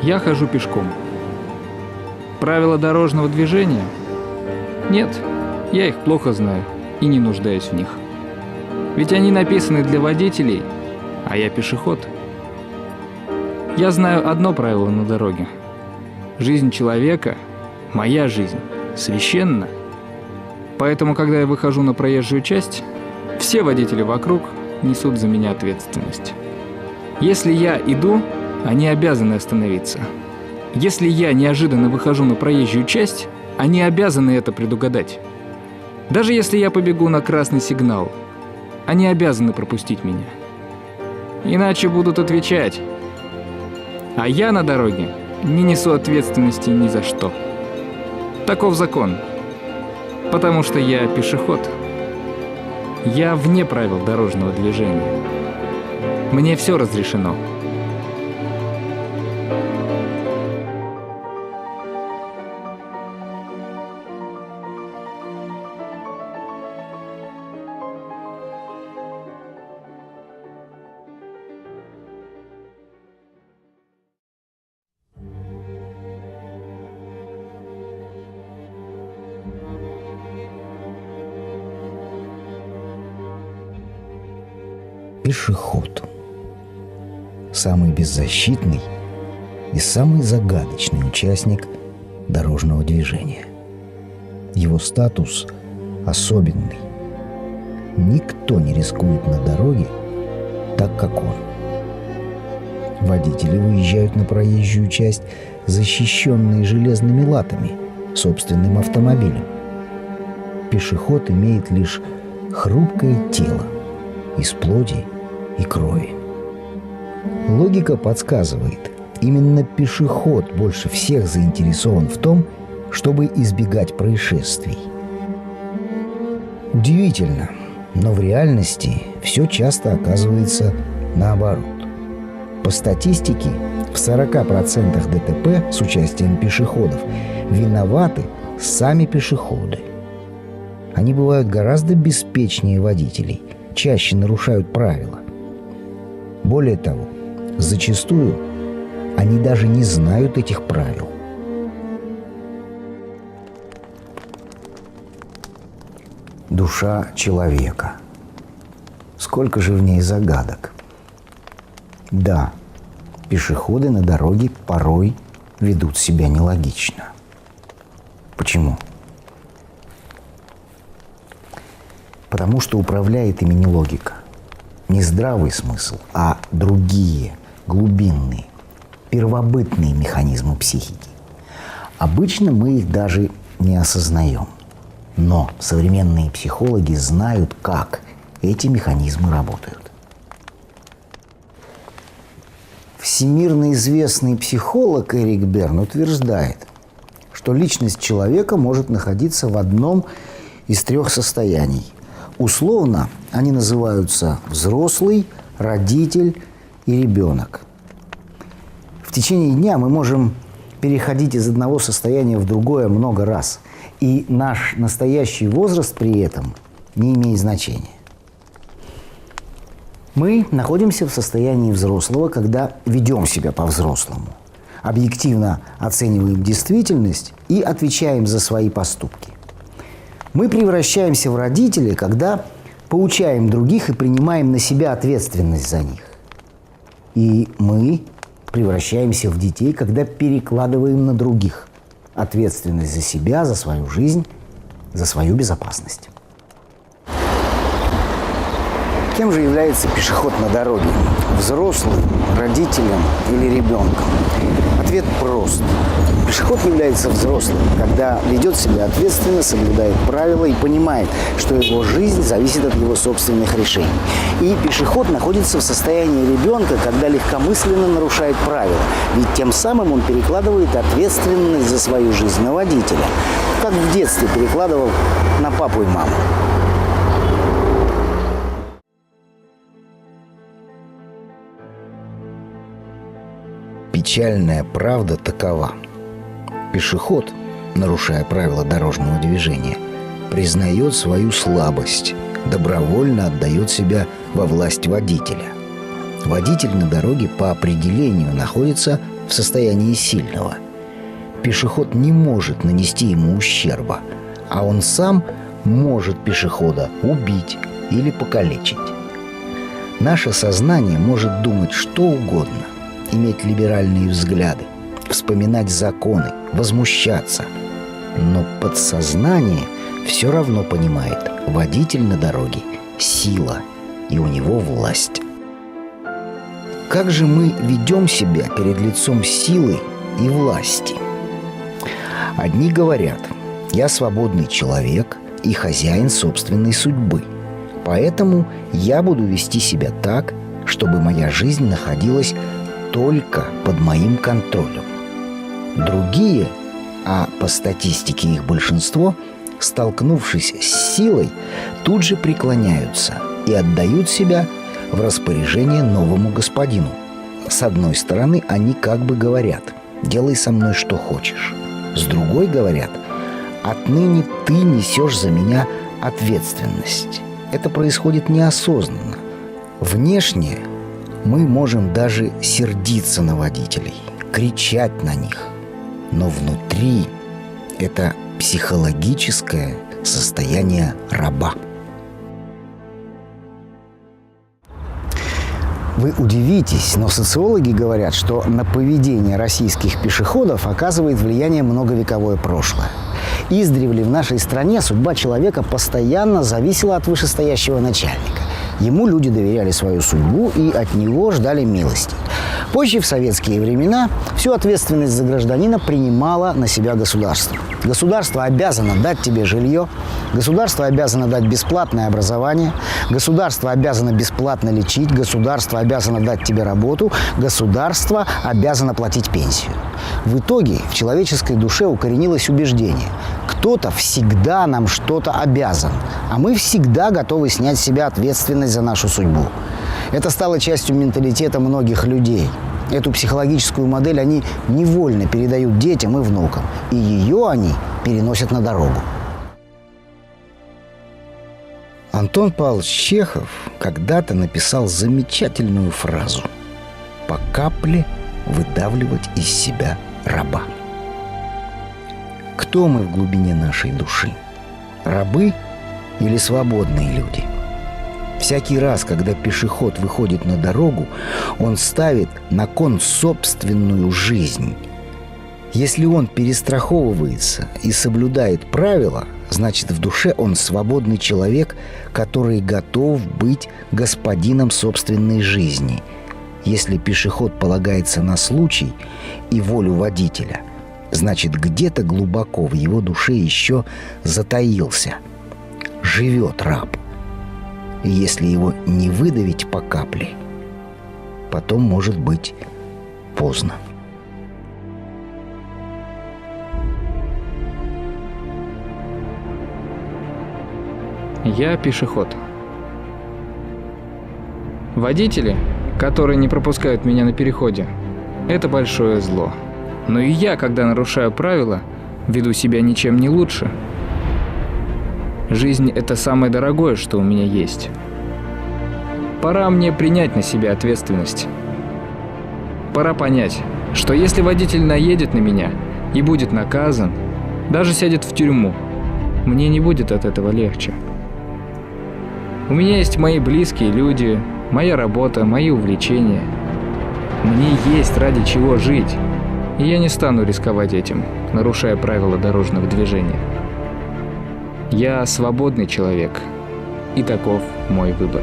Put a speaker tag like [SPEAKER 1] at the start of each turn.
[SPEAKER 1] я хожу пешком. Правила дорожного движения? Нет, я их плохо знаю и не нуждаюсь в них. Ведь они написаны для водителей, а я пешеход. Я знаю одно правило на дороге. Жизнь человека, моя жизнь, священна. Поэтому, когда я выхожу на проезжую часть, все водители вокруг несут за меня ответственность. Если я иду, они обязаны остановиться. Если я неожиданно выхожу на проезжую часть, они обязаны это предугадать. Даже если я побегу на красный сигнал, они обязаны пропустить меня. Иначе будут отвечать. А я на дороге не несу ответственности ни за что. Таков закон. Потому что я пешеход. Я вне правил дорожного движения. Мне все разрешено.
[SPEAKER 2] Пешеход. Самый беззащитный и самый загадочный участник дорожного движения. Его статус особенный. Никто не рискует на дороге так, как он. Водители выезжают на проезжую часть, защищенные железными латами, собственным автомобилем. Пешеход имеет лишь хрупкое тело из плоти и крови. Логика подсказывает, именно пешеход больше всех заинтересован в том, чтобы избегать происшествий. Удивительно, но в реальности все часто оказывается наоборот. По статистике, в 40% ДТП с участием пешеходов виноваты сами пешеходы. Они бывают гораздо беспечнее водителей, чаще нарушают правила. Более того, зачастую они даже не знают этих правил. Душа человека. Сколько же в ней загадок. Да, пешеходы на дороге порой ведут себя нелогично. Почему? Потому что управляет ими не логика, не здравый смысл, а другие, глубинные, первобытные механизмы психики. Обычно мы их даже не осознаем. Но современные психологи знают, как эти механизмы работают. Всемирно известный психолог Эрик Берн утверждает, что личность человека может находиться в одном из трех состояний. Условно они называются взрослый, родитель и ребенок. В течение дня мы можем переходить из одного состояния в другое много раз. И наш настоящий возраст при этом не имеет значения. Мы находимся в состоянии взрослого, когда ведем себя по-взрослому, объективно оцениваем действительность и отвечаем за свои поступки. Мы превращаемся в родителей, когда поучаем других и принимаем на себя ответственность за них. И мы превращаемся в детей, когда перекладываем на других ответственность за себя, за свою жизнь, за свою безопасность. Кем же является пешеход на дороге? Взрослым, родителем или ребенком? Ответ прост. Пешеход является взрослым, когда ведет себя ответственно, соблюдает правила и понимает, что его жизнь зависит от его собственных решений. И пешеход находится в состоянии ребенка, когда легкомысленно нарушает правила, ведь тем самым он перекладывает ответственность за свою жизнь на водителя, как в детстве перекладывал на папу и маму. Печальная правда такова. Пешеход, нарушая правила дорожного движения, признает свою слабость, добровольно отдает себя во власть водителя. Водитель на дороге по определению находится в состоянии сильного. Пешеход не может нанести ему ущерба, а он сам может пешехода убить или покалечить. Наше сознание может думать что угодно, иметь либеральные взгляды, вспоминать законы, возмущаться. Но подсознание все равно понимает: водитель на дороге – сила, и у него власть. Как же мы ведем себя перед лицом силы и власти? Одни говорят: я свободный человек и хозяин собственной судьбы, поэтому я буду вести себя так, чтобы моя жизнь находилась только под моим контролем. Другие, а по статистике их большинство, столкнувшись с силой, тут же преклоняются и отдают себя в распоряжение новому господину. С одной стороны, они как бы говорят: делай со мной что хочешь. С другой говорят: отныне ты несешь за меня ответственность. Это происходит неосознанно. Внешне мы можем даже сердиться на водителей, кричать на них. Но внутри это психологическое состояние раба. Вы удивитесь, но социологи говорят, что на поведение российских пешеходов оказывает влияние многовековое прошлое. Издревле в нашей стране судьба человека постоянно зависела от вышестоящего начальника. Ему люди доверяли свою судьбу и от него ждали милости. Позже, в советские времена, всю ответственность за гражданина принимало на себя государство. Государство обязано дать тебе жилье, государство обязано дать бесплатное образование, государство обязано бесплатно лечить, государство обязано дать тебе работу, государство обязано платить пенсию. В итоге в человеческой душе укоренилось убеждение: кто-то всегда нам что-то обязан, а мы всегда готовы снять с себя ответственность за нашу судьбу. Это стало частью менталитета многих людей. Эту психологическую модель они невольно передают детям и внукам, и ее они переносят на дорогу. Антон Павлович Чехов когда-то написал замечательную фразу: «По капле выдавливать из себя раба». Кто мы в глубине нашей души? Рабы или свободные люди? Всякий раз, когда пешеход выходит на дорогу, он ставит на кон собственную жизнь. Если он перестраховывается и соблюдает правила, значит, в душе он свободный человек, который готов быть господином собственной жизни. Если пешеход полагается на случай и волю водителя, значит, где-то глубоко в его душе еще затаился, живет раб. И если его не выдавить по капле, потом может быть поздно.
[SPEAKER 1] Я пешеход. Водители, которые не пропускают меня на переходе, это большое зло. Но и я, когда нарушаю правила, веду себя ничем не лучше. Жизнь – это самое дорогое, что у меня есть. Пора мне принять на себя ответственность. Пора понять, что если водитель наедет на меня и будет наказан, даже сядет в тюрьму, мне не будет от этого легче. У меня есть мои близкие люди, моя работа, мои увлечения. Мне есть ради чего жить, и я не стану рисковать этим, нарушая правила дорожного движения. Я свободный человек, и таков мой выбор.